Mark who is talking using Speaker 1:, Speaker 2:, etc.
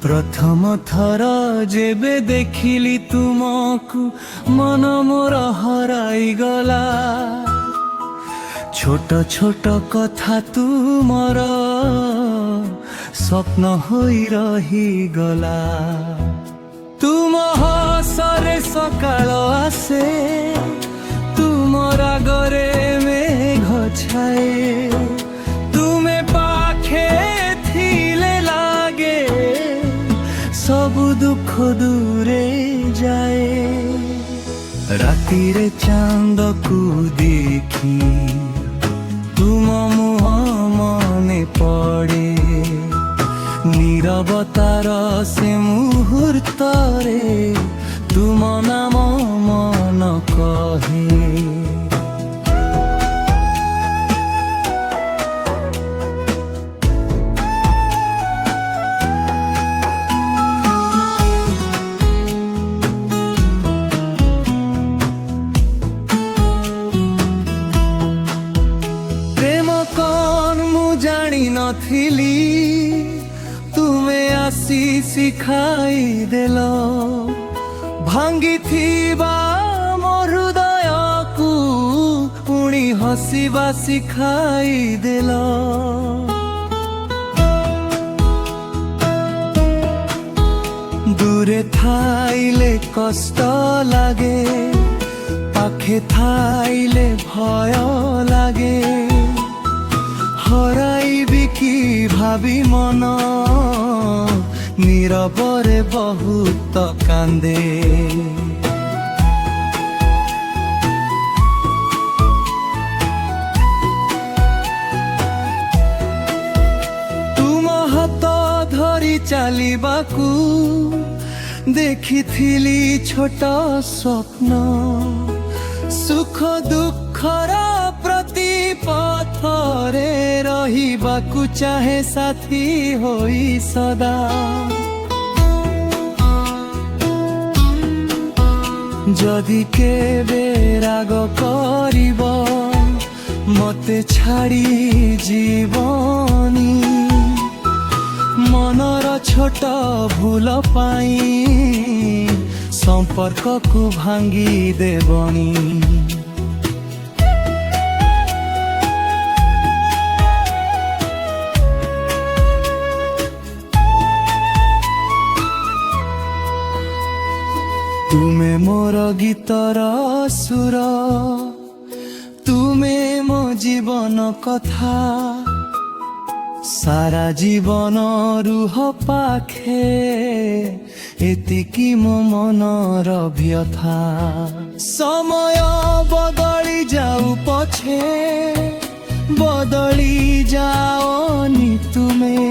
Speaker 1: प्रथम थर जेबे देखिली तुमकु मन मोर हराई गला। छोट छोट कथा तुमर स्वप्न होई रही गला। तुम हसरे सकाळ आसे तुम रागरे मेघ छाए। तुमे पाखे थिले लागे सबु दुख दूरे जाए। रातिरे चांद को देखी तुम मुह मने पड़े। नीरवतार से मुहूर्तरे तुम नाम मन कहे। जानी नथिली तुमे आसी सिखाई देलो। भांगी थीबा मोर हृदय को पुणी हसीबा सिखाई देलो। दूरे थाइले कष्ट लागे पाखे थाइले भय लागे। हराइबी की भावी मन नीरवरे बहुत कांदे। तुम हाथ धरी चलिबाकू देखिथिली छोट स्वप्न। सुख दुखर प्रति पथरे रहिबाकू चाहे साथी होई सदा। जदि केबे राग करिब मते छाड़ी जीवनी। मनर छोट भूल पाई संपर्क को भांगी देबनी। तुमे मोर गीतर सुर तुमे मो जीवन कथा। सारा जीवन रुह पाखे एतिकी मो मनर व्यथा। समय बदली जाऊ पछे बदली जाओनी तुमे।